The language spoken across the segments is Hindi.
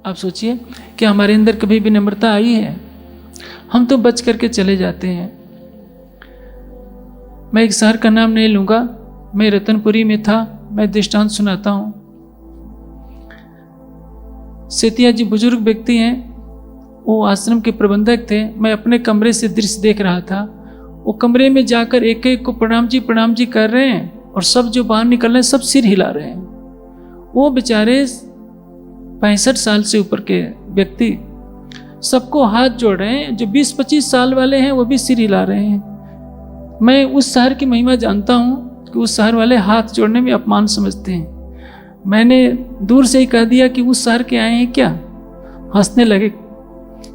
आप सोचिए कि हमारे अंदर कभी भी नम्रता आई है? हम तो बच करके चले जाते हैं। मैं एक शहर का नाम नहीं लूँगा, मैं रतनपुरी में था, मैं दृष्टांत सुनाता हूँ। सेतिया जी बुजुर्ग व्यक्ति हैं, वो आश्रम के प्रबंधक थे। मैं अपने कमरे से दृश्य देख रहा था। वो कमरे में जाकर एक एक को प्रणाम जी कर रहे हैं और सब जो बाहर निकल रहे हैं सब सिर हिला रहे हैं। वो बेचारे 65 साल से ऊपर के व्यक्ति सबको हाथ जोड़ रहे हैं। जो 20-25 साल वाले हैं वो भी सिर हिला रहे हैं। मैं उस शहर की महिमा जानता हूँ कि उस शहर वाले हाथ जोड़ने में अपमान समझते हैं। मैंने दूर से ही कह दिया कि उस शहर के आए हैं क्या? हंसने लगे।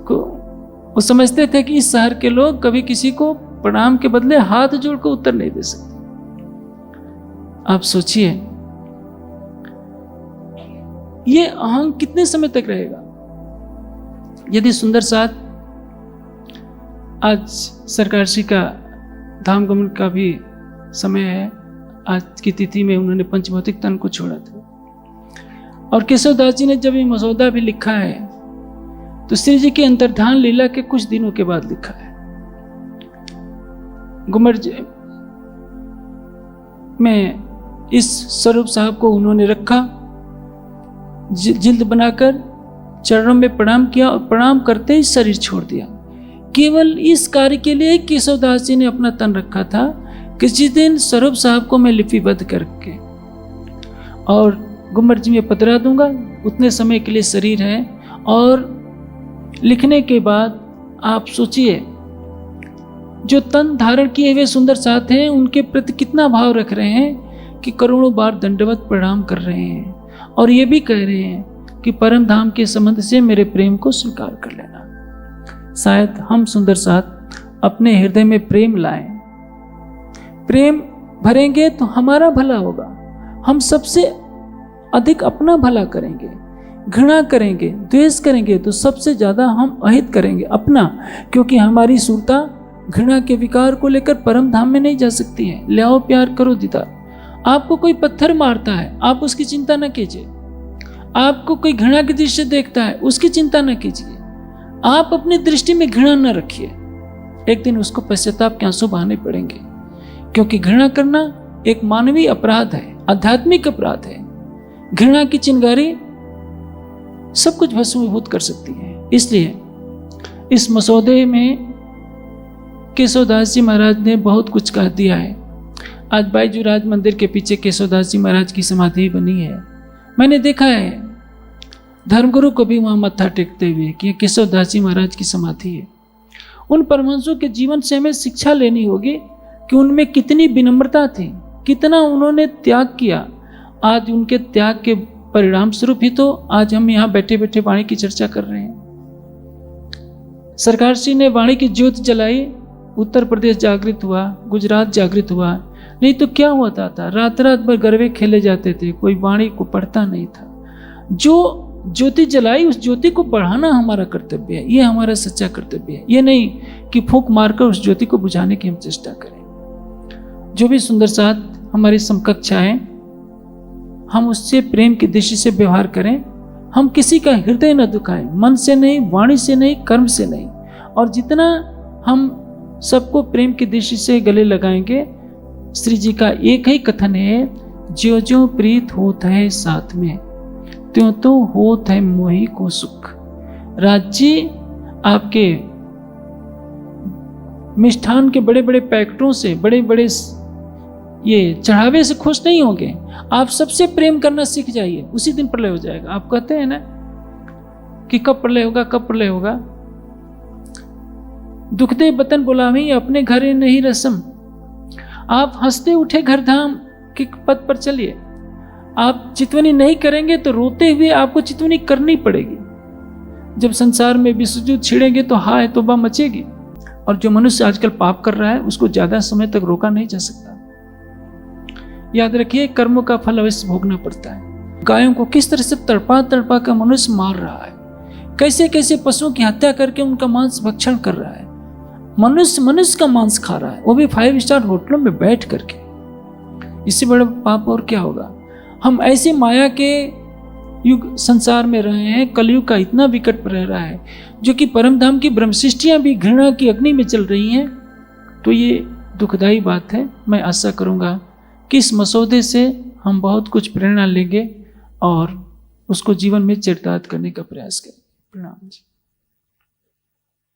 वो समझते थे कि इस शहर के लोग कभी किसी को प्रणाम के बदले हाथ जोड़कर उत्तर नहीं दे सकते। आप सोचिए ये अहं कितने समय तक रहेगा? यदि सुंदर साथ आज सरकार श्री का धाम गमन का भी समय है, आज की तिथि में उन्होंने पंचभौतिक तन को छोड़ा था। और केशव दास जी ने जब ये मसौदा भी लिखा है तो श्री जी की अंतर्धान लीला के कुछ दिनों के बाद लिखा है। गुमर में इस स्वरूप साहब को उन्होंने रखा, जिल्द बनाकर चरणों में प्रणाम किया और प्रणाम करते ही शरीर छोड़ दिया। केवल इस कार्य के लिए केशव दास जी ने अपना तन रखा था कि जिस दिन स्वरूप साहब को मैं लिपिबद्ध करके और गुम्बर जी में पधरा दूंगा, उतने समय के लिए शरीर है। और लिखने के बाद आप सोचिए जो तन धारण किए हुए सुंदर साथ हैं उनके प्रति कितना भाव रख रहे हैं कि करोड़ों बार दंडवत प्रणाम कर रहे हैं और ये भी कह रहे हैं कि परम धाम के संबंध से मेरे प्रेम को स्वीकार कर लेना। शायद हम सुंदर साथ अपने हृदय में प्रेम लाएं। प्रेम भरेंगे तो हमारा भला होगा। हम सबसे अधिक अपना भला करेंगे। घृणा करेंगे, द्वेष करेंगे तो सबसे ज्यादा हम अहित करेंगे अपना, क्योंकि हमारी सुरता घृणा के विकार को लेकर परम धाम में नहीं जा सकती है। ले आओ प्यार करो दीदार। आपको कोई पत्थर मारता है, आप उसकी चिंता न कीजिए। आपको कोई घृणा की दृष्टि देखता है, उसकी चिंता न कीजिए। आप अपनी दृष्टि में घृणा न रखिए। एक दिन उसको पश्चाताप के आंसू बहाने पड़ेंगे, क्योंकि घृणा करना एक मानवीय अपराध है, आध्यात्मिक अपराध है। घृणा की चिंगारी सब कुछ भस्मीभूत कर सकती है। इसलिए इस मसौदे में केशवदास जी महाराज ने बहुत कुछ कह दिया है। आज बाईजूराज मंदिर के पीछे केशवदास जी महाराज की समाधि बनी है। मैंने देखा है धर्मगुरु को भी वहां मत्था टेकते हुए कि ये केशवदास जी महाराज की समाधि है। उन परमहंसों के जीवन से हमें शिक्षा लेनी होगी कि उनमें कितनी विनम्रता थी, कितना उन्होंने त्याग किया। आज उनके त्याग के परिणाम स्वरूप ही तो आज हम यहाँ बैठे बैठे वाणी की चर्चा कर रहे हैं। सरकार श्री ने वाणी की ज्योत जलाई, उत्तर प्रदेश जागृत हुआ, गुजरात जागृत हुआ। नहीं तो क्या होता था, रात रात भर गरबे खेले जाते थे, कोई वाणी को पढ़ता नहीं था। जो ज्योति जलाई उस ज्योति को बढ़ाना हमारा कर्तव्य है, ये हमारा सच्चा कर्तव्य है। ये नहीं कि फूंक मारकर उस ज्योति को बुझाने की हम चेष्टा करें। जो भी सुंदर साथ हमारी समकक्ष है, हम उससे प्रेम की दृष्टि से व्यवहार करें। हम किसी का हृदय न दुखाएं, मन से नहीं, वाणी से नहीं, कर्म से नहीं। और जितना हम सबको प्रेम की दृष्टि से गले लगाएंगे, श्री जी का एक ही कथन है, ज्यो ज्यो प्रीत होत है साथ में, त्यों तो होत है मोही को सुख। राज जी आपके मिष्ठान के बड़े बड़े पैकेटों से, बड़े बड़े ये चढ़ावे से खुश नहीं होंगे। आप सबसे प्रेम करना सीख जाइए, उसी दिन प्रलय हो जाएगा। आप कहते हैं ना कि कब प्रलय होगा, कब प्रलय होगा। दुखदे बतन बुलावी अपने घरे नहीं रसम। आप हंसते उठे घर धाम के पद पर चलिए। आप चितवनी नहीं करेंगे तो रोते हुए आपको चितवनी करनी पड़ेगी। जब संसार में विश्वयुद्ध छिड़ेंगे तो हाय तौबा मचेगी। और जो मनुष्य आजकल पाप कर रहा है उसको ज्यादा समय तक रोका नहीं जा सकता। याद रखिए, कर्मों का फल अवश्य भोगना पड़ता है। गायों को किस तरह से तड़पा तड़पा कर मनुष्य मार रहा है, कैसे कैसे पशुओं की हत्या करके उनका मांस भक्षण कर रहा है। मनुष्य का मांस खा रहा है, वो भी 5 स्टार होटलों में बैठ करके। इससे बड़ा पाप और क्या होगा। हम ऐसे माया के युग संसार में रहे हैं, कलयुग का इतना विकट रह रहा है, जो कि परम धाम की ब्रह्मशिष्टियाँ भी घृणा की अग्नि में चल रही हैं, तो ये दुखदाई बात है। मैं आशा करूँगा कि इस मसौदे से हम बहुत कुछ प्रेरणा लेंगे और उसको जीवन में चरितार्थ करने का प्रयास करें। प्रणाम जी।